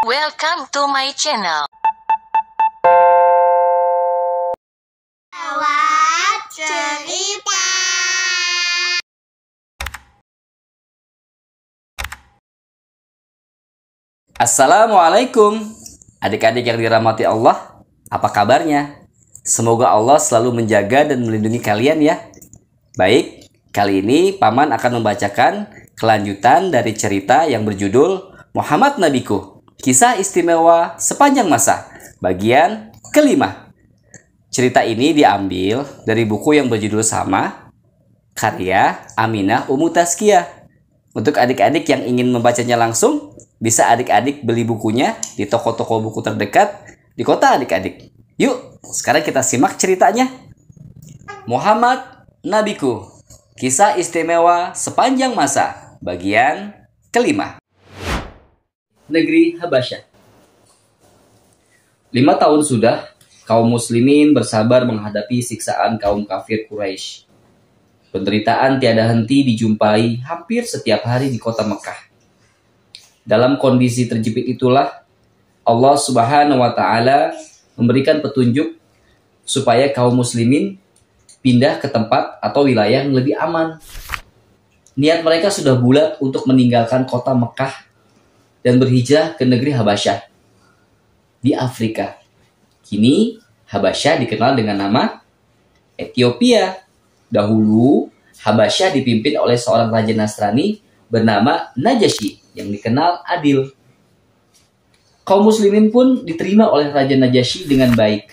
Welcome to my channel. Awat cerita. Assalamualaikum adik-adik yang dirahmati Allah. Apa kabarnya? Semoga Allah selalu menjaga dan melindungi kalian ya. Baik, kali ini Paman akan membacakan kelanjutan dari cerita yang berjudul Muhammad Nabiku, Kisah Istimewa Sepanjang Masa, bagian kelima. Cerita ini diambil dari buku yang berjudul sama, karya Aminah Ummu Tazkiyah. Untuk adik-adik yang ingin membacanya langsung, bisa adik-adik beli bukunya di toko-toko buku terdekat di kota adik-adik. Yuk, sekarang kita simak ceritanya. Muhammad Nabiku, Kisah Istimewa Sepanjang Masa, bagian kelima. Negeri Habasyah. 5 tahun sudah kaum muslimin bersabar menghadapi siksaan kaum kafir Quraisy. Penderitaan tiada henti dijumpai hampir setiap hari di kota Mekah. Dalam kondisi terjepit itulah Allah Subhanahu wa Ta'ala memberikan petunjuk supaya kaum muslimin pindah ke tempat atau wilayah yang lebih aman. Niat mereka sudah bulat untuk meninggalkan kota Mekah dan berhijrah ke negeri Habasyah di Afrika. Kini Habasyah dikenal dengan nama Ethiopia. Dahulu Habasyah dipimpin oleh seorang raja Nasrani bernama Najasyi yang dikenal adil. Kaum muslimin pun diterima oleh Raja Najasyi dengan baik.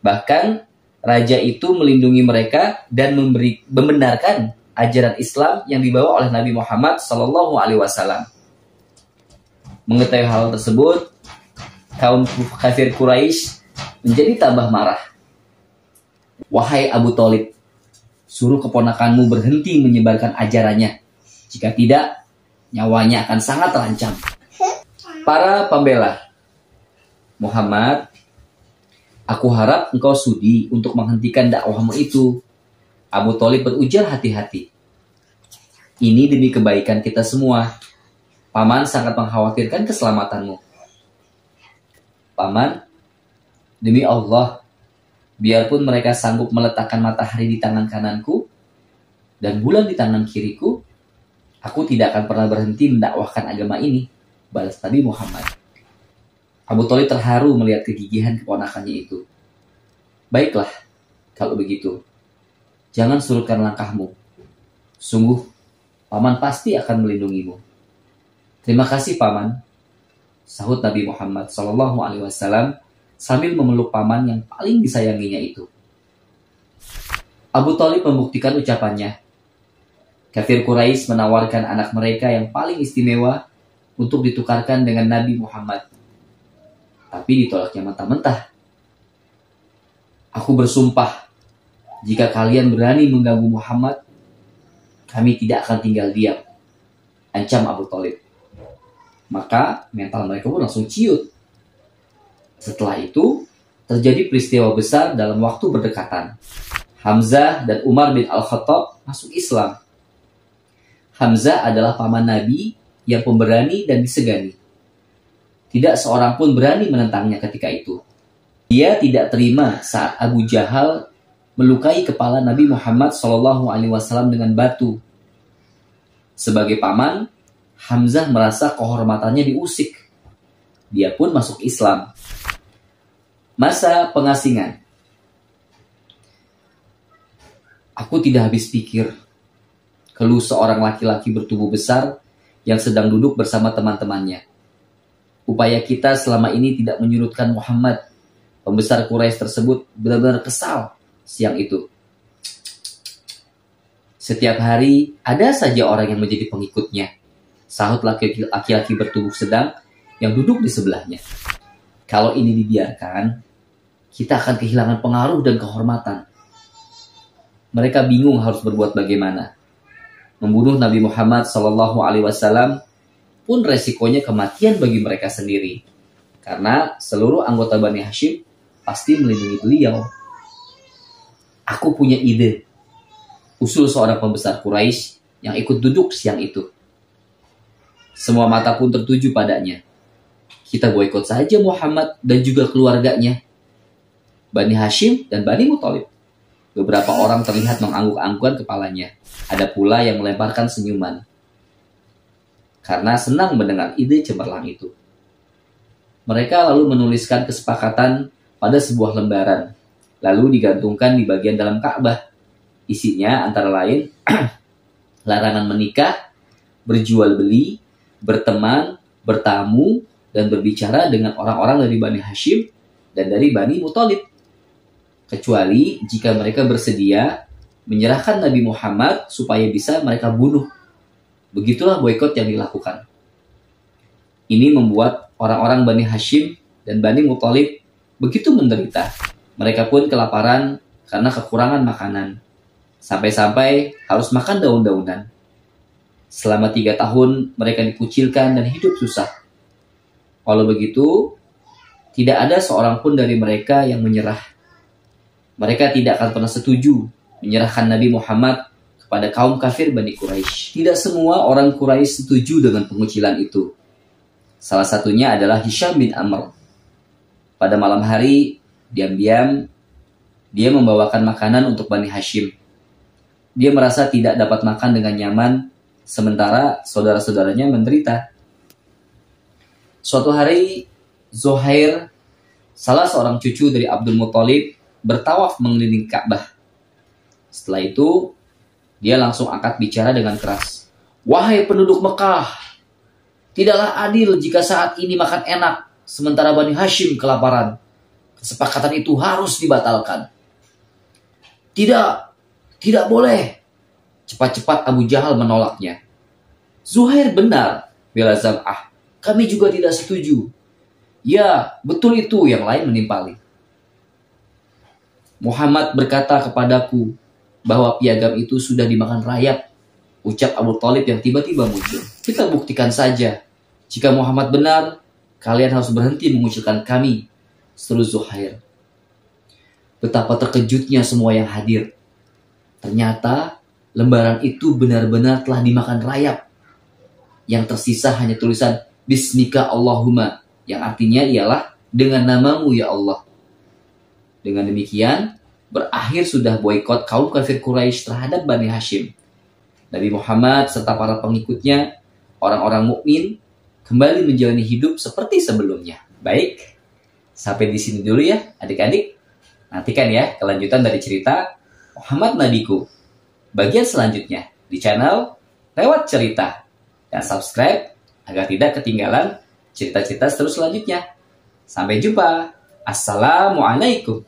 Bahkan raja itu melindungi mereka dan membenarkan ajaran Islam yang dibawa oleh Nabi Muhammad SAW. Mengetahui hal tersebut, kaum kafir Quraisy menjadi tambah marah. Wahai Abu Thalib, suruh keponakanmu berhenti menyebarkan ajarannya. Jika tidak, nyawanya akan sangat terancam. Para pembela Muhammad, aku harap engkau sudi untuk menghentikan dakwahmu itu. Abu Thalib berujar hati-hati. Ini demi kebaikan kita semua. Paman sangat mengkhawatirkan keselamatanmu. Paman, demi Allah, biarpun mereka sanggup meletakkan matahari di tangan kananku dan bulan di tangan kiriku, aku tidak akan pernah berhenti mendakwahkan agama ini, balas Nabi Muhammad. Abu Thalib terharu melihat kegigihan keponakannya itu. Baiklah, kalau begitu, jangan surutkan langkahmu. Sungguh, Paman pasti akan melindungimu. Terima kasih Paman, sahut Nabi Muhammad SAW sambil memeluk Paman yang paling disayanginya itu. Abu Thalib membuktikan ucapannya. Kafir Quraisy menawarkan anak mereka yang paling istimewa untuk ditukarkan dengan Nabi Muhammad. Tapi ditolaknya mentah-mentah. Aku bersumpah, jika kalian berani mengganggu Muhammad, kami tidak akan tinggal diam, ancam Abu Thalib. Maka mental mereka pun langsung ciut. Setelah itu, terjadi peristiwa besar dalam waktu berdekatan. Hamzah dan Umar bin Al-Khattab masuk Islam. Hamzah adalah paman Nabi yang pemberani dan disegani. Tidak seorang pun berani menentangnya ketika itu. Dia tidak terima saat Abu Jahal melukai kepala Nabi Muhammad SAW dengan batu. Sebagai paman, Hamzah merasa kehormatannya diusik. Dia pun masuk Islam. Masa pengasingan. Aku tidak habis pikir, keluh seorang laki-laki bertubuh besar yang sedang duduk bersama teman-temannya. Upaya kita selama ini tidak menyurutkan Muhammad. Pembesar Quraisy tersebut benar-benar kesal siang itu. Setiap hari ada saja orang yang menjadi pengikutnya, sahut laki-laki bertubuh sedang yang duduk di sebelahnya. Kalau ini dibiarkan, kita akan kehilangan pengaruh dan kehormatan. Mereka bingung harus berbuat bagaimana. Membunuh Nabi Muhammad SAW pun resikonya kematian bagi mereka sendiri. Karena seluruh anggota Bani Hashim pasti melindungi beliau. Aku punya ide, usul seorang pembesar Quraisy yang ikut duduk siang itu. Semua mata pun tertuju padanya. kita boikot saja Muhammad dan juga keluarganya, Bani Hashim dan Bani Muthalib. Beberapa orang terlihat mengangguk-anggukan kepalanya. Ada pula yang melemparkan senyuman karena senang mendengar ide cemerlang itu. Mereka lalu menuliskan kesepakatan pada sebuah lembaran, lalu digantungkan di bagian dalam Ka'bah. Isinya antara lain larangan menikah, berjual beli, berteman, bertamu, dan berbicara dengan orang-orang dari Bani Hashim dan dari Bani Muthalib, kecuali jika mereka bersedia menyerahkan Nabi Muhammad supaya bisa mereka bunuh. Begitulah boikot yang dilakukan. Ini membuat orang-orang Bani Hashim dan Bani Muthalib begitu menderita. Mereka pun kelaparan karena kekurangan makanan. Sampai-sampai harus makan daun-daunan. Selama 3 tahun mereka dikucilkan dan hidup susah. Walau begitu, tidak ada seorang pun dari mereka yang menyerah. Mereka tidak akan pernah setuju menyerahkan Nabi Muhammad kepada kaum kafir Bani Quraisy. Tidak semua orang Quraisy setuju dengan pengucilan itu. Salah satunya adalah Hisham bin Amr. Pada malam hari, diam-diam, dia membawakan makanan untuk Bani Hashim. Dia merasa tidak dapat makan dengan nyaman, sementara saudara-saudaranya menderita. Suatu hari, Zuhair, salah seorang cucu dari Abdul Muthalib, bertawaf mengelilingi Ka'bah. Setelah itu, dia langsung angkat bicara dengan keras. "Wahai penduduk Mekah, tidaklah adil jika saat ini makan enak, sementara Bani Hashim kelaparan. Kesepakatan itu harus dibatalkan." Tidak boleh. Cepat-cepat Abu Jahal menolaknya. "Zuhair benar," bela Zam'ah. "Kami juga tidak setuju." "Ya, betul itu," yang lain menimpali. "Muhammad berkata kepadaku bahwa piagam itu sudah dimakan rayap," ucap Abu Thalib yang tiba-tiba muncul. "Kita buktikan saja. Jika Muhammad benar, kalian harus berhenti mengucilkan kami," seru Zuhair. Betapa terkejutnya semua yang hadir. Ternyata lembaran itu benar-benar telah dimakan rayap. Yang tersisa hanya tulisan Bismika Allahumma, yang artinya ialah dengan namamu ya Allah. Dengan demikian, berakhir sudah boikot kaum kafir Quraisy terhadap Bani Hashim. Nabi Muhammad serta para pengikutnya, orang-orang mukmin, kembali menjalani hidup seperti sebelumnya. Baik, sampai di sini dulu ya adik-adik. Nantikan ya kelanjutan dari cerita Muhammad Nabiku bagian selanjutnya di channel Lewat Cerita. Dan subscribe agar tidak ketinggalan cerita-cerita selanjutnya. Sampai jumpa. Assalamualaikum.